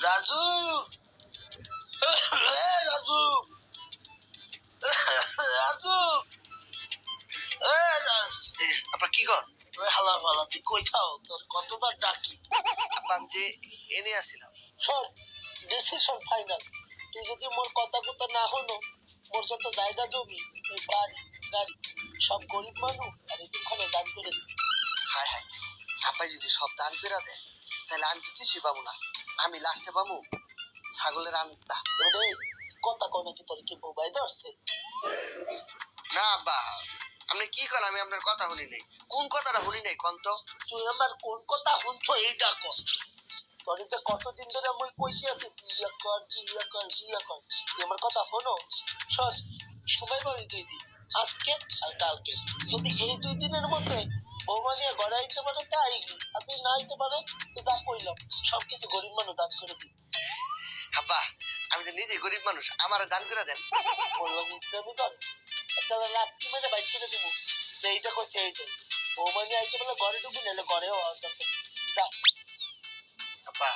রাজু রাজু রাজু আপা কি কর হালা ফালা তুই কই থাও তোর কতবার ডাকি আপা আমি যে এনে আসছিলাম শোন ডিসিশন ফাইনাল তুই যদি মোর কথা কথা না হলো মোর যত জায়গা জমি ওই বাড়ি গাড়ি সব গরিব মানুষ আর এদিকখানে দান করে দিবি হায় হায় আপা যদি সব দান করে দেয় তাহলে আমি তো কিছুই পাবো না আমি লাস্টে পাবো ছাগলের আংটা কথা কো নাকি তোর কি বোবাই ধরছে না আব্বা আপনি কি করেন আমি আপনার কথা শুনি নাই কোন কথাটা শুনি নাই কন্ত তুই আমার কোন কথা শুনছো এইটা কর তোর যে কতদিন ধরে আমি কইতে আছি বিয়া কর বিয়া কর বিয়া কর তুই আমার কথা শোনো শোন সময় পাবি 2 দিন আজকে আর কালকে যদি এই 2 দিনের মধ্যে বৌমা নিয়ে ঘরে আইতে পারে তা আইবি আর তুই না আইতে পারে তো যা কইলাম সবকিছু গরিব মানুষ দান করে দিবি আব্বা আমি তো নিজে গরিব মানুষ আমার দান করে দেন বললাম ইচ্ছা আমি কর একটা লাত্তি মেরে বাইক করে দিব সেইটা কর সেইটাই বৌমা নিয়ে আইতে বলে ঘরে ঢুকবি নাহলে ঘরেও দরকার যা আব্বা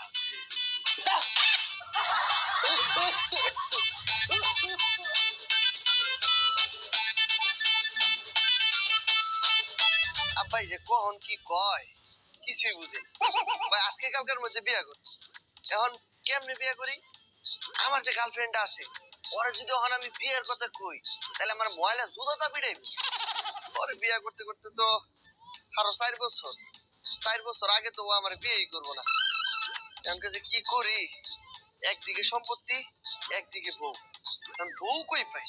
যা আব্বাই যে কখন কি কয় কিছুই বুঝে ভাই আজকে কালকের মধ্যে বিয়া করি এখন কেমনে বিয়া করি আমার যে গার্লফ্রেন্ড আছে ওরা যদি এখন আমি বিয়ের কথা কই তাহলে আমার ময়লা জুতাটা পিড়াইবে পরে বিয়া করতে করতে তো আরো 4 বছর আগে তো ও আমার বিয়েই করবো না এমনকি যে কি করি একদিকে সম্পত্তি একদিকে বউ বউ কই পাই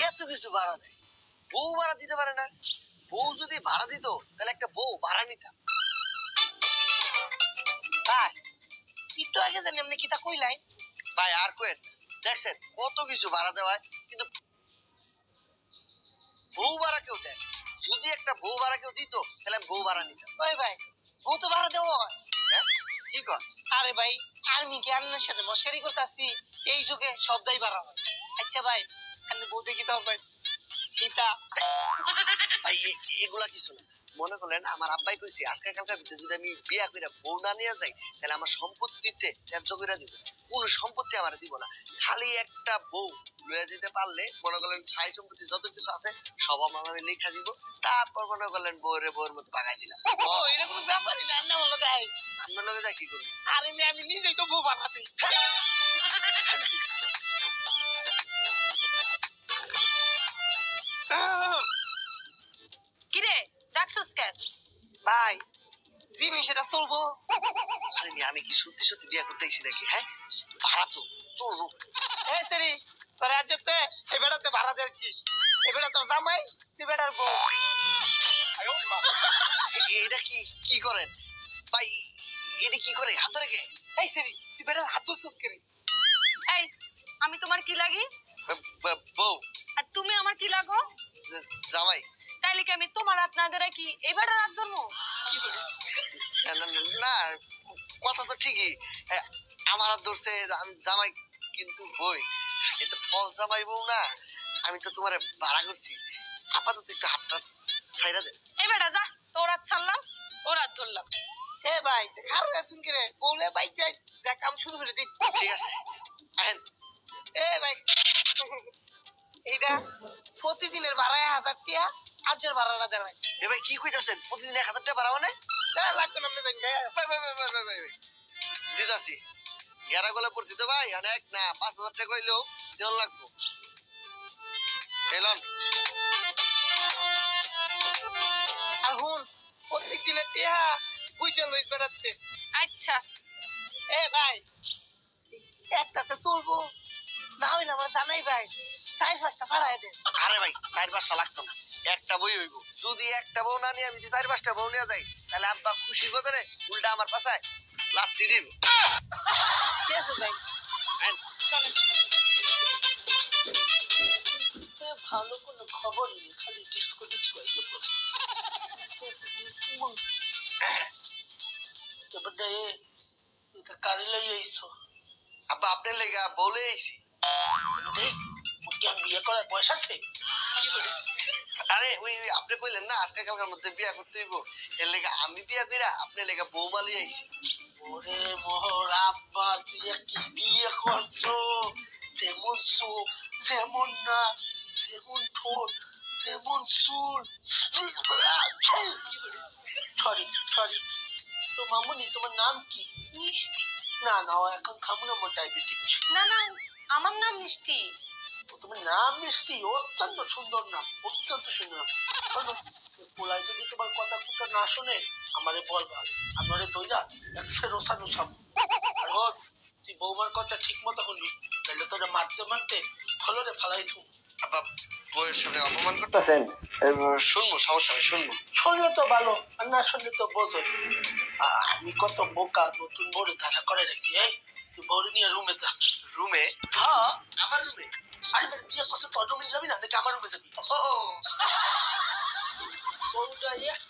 এত কিছু ভাড়া দেয় বউ ভাড়া দিতে পারে না বউ যদি ভাড়া দিত তাহলে একটা বউ ভাড়া নিতাম ভাই একটু আগে জানি আপনি কি তা কইলাই ভাই আর কইেন দেখছেন কত কিছু ভাড়া দেওয়া হয় কিন্তু বউ ভাড়া কেউ দেয় যদি একটা বউ ভাড়া কেউ দিত তাহলে আমি বউ ভাড়া নিতাম ভাই ভাই বউ তো ভাড়া দেওয়া হয় হ্যাঁ কি কর আরে ভাই আমি কি আপনার সাথে মস্কারি করতেছি এই যুগে সব দায় ভাড়া হয় আচ্ছা ভাই আপনি বউ দেখি তো ভাই কিতা ভাই এগুলা কিছু না মনে করলেন আমার আব্বাই কইছি আজকে কালকার ভিতরে যদি আমি বিয়া করে বউ না নিয়ে যাই তাহলে আমার সম্পত্তিতে ত্যায্য করে দিব কোন সম্পত্তি আমার দিব না খালি একটা বউ লয়ে যেতে পারলে মনে করলেন সাই সম্পত্তি যত কিছু আছে সব আমার আমি লেখা দিব তারপর মনে করলেন বউয়ের মতো পাকাই দিলাম ও এটা কোনো ব্যাপারই না না হলো যাই আপনার লগে যাই কি করব আরে আমি নিজেই তো বউ বানাতে কিরে ডাকছস কেন ভাই জিনিস এটা চলবো আরে আমি কি সত্যি সত্যি বিয়া করতে আইছি নাকি হ্যাঁ ভাড়া তো চলবো এই সেরি তোর আজতে এই বেড়াতে ভাড়া দিয়েছি এই বেড়া তোর জামাই তুই বেড়ার বউ এটা কি করেন ভাই এটা কি করে হাত রেখে এই সেরি তুই বেড়ার হাত ধরছস করে এই আমি তোমার কি লাগি বউ আর তুমি আমার কি লাগো জামাই তাইলে কি আমি তোমার হাত না ধরে কি এবারে হাত ধরবো না কথা তো ঠিকই আমার হাত ধরছে আমি জামাই কিন্তু বই এটা ফল জামাই বউ না আমি তো তোমার ভাড়া করছি আপাতত একটু হাতটা ছাইরা দে এবারে যা তোর হাত ছাড়লাম ওর হাত ধরলাম এ ভাই খারো আছেন কি রে বলে ভাই যাই যা কাম শুরু করে দিই ঠিক আছে আহেন এ ভাই এইটা প্রতিদিনের ভাড়া 1000 টাকা আজের ভাড়াটা দেন ভাই এ ভাই কি কইতাছেন প্রতিদিন 1000 টাকা ভাড়া মানে লাগবে না ভাই ভাই দিদাসি গেরা গলা পড়ছি তো ভাই অনেক না 5000 টাকা কইলো দেন লাগবো এলন আহুন প্রতিদিনের টাকা বুঝে লই বেড়াতে আচ্ছা এ ভাই একটাতে চলবো না হইলে আমার জানাই ভাই 4-5টা ভাড়ায় দে আরে ভাই 4-5টা লাগতো না একটা বই হইব যদি একটা বউ না নিয়ে আমি 4-5টা বউ নিয়ে যাই তাহলে আব্বা খুশি করে উল্টা আমার পাশায় লাথি দিব ঠিক আছে ভাই চলেন ভালো কোনো খবর নেই, খালি ডিস্কো ডিস্কো আইয়ে পড়ে। এবারে এটা কারি লই আইছো? আব্বা আপনার লেগা বলে আইছি। মুখে আমি বিয়ে করার বয়স আছে? আরে ওই আপনি কইলেন না আজকে কালকের মধ্যে বিয়া করতে হইব, এর লেগা আমি বিয়া কইরা আপনার লেগা বৌমা লই আইছি। ওরে মোহর আব্বা, তুই কি বিয়ে করছো? যেমন চোখ, যেমন না, যেমন ঠোঁট, যেমন চুল। Sorry sorry. তো মামুনি তোমার নাম কি? মিষ্টি। না না, ও এখন খাবো না, আমার ডায়াবেটিক। না না, আমার নাম মিষ্টি। তোমার নাম মিষ্টি, অত্যন্ত সুন্দর নাম, অত্যন্ত সুন্দর। পোলাই যদি তোমার কথা কুটা না শুনে আমারে বলবা, আমারে দইরা একশো রোসানো খাবো। আর হন, তুই বৌমার কথা ঠিক মতো শুনবি, তাহলে তোরা মারতে মারতে ফলরে ফালাই থু। আব্বা বউয়ের সামনে অপমান করতেছেন, শুনবো, সমস্যা নেই, শুনবো। শুনলে তো ভালো, আর না শুনলে তো বোঝো। আমি কত বোকা, নতুন বউরে ধারা করে রেখেছি। এই তুই বউরে নিয়ে রুমে যা। রুমে? হ্যাঁ, আমার রুমে। আরে বিয়ে করছে, তোর রুমে যাবি না নাকি আমার রুমে যাবি? বউটা এত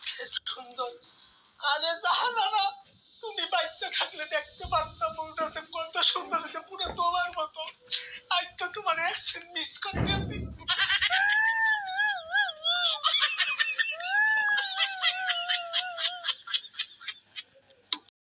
সুন্দর। আরে জাহানারা, তুমি বাচ্চা থাকলে দেখতে পারতাম বউটা যে কত সুন্দর হয়েছে, পুরো তোমার মতো। আজ তো তোমার অ্যাকশন মিস করতে আছি।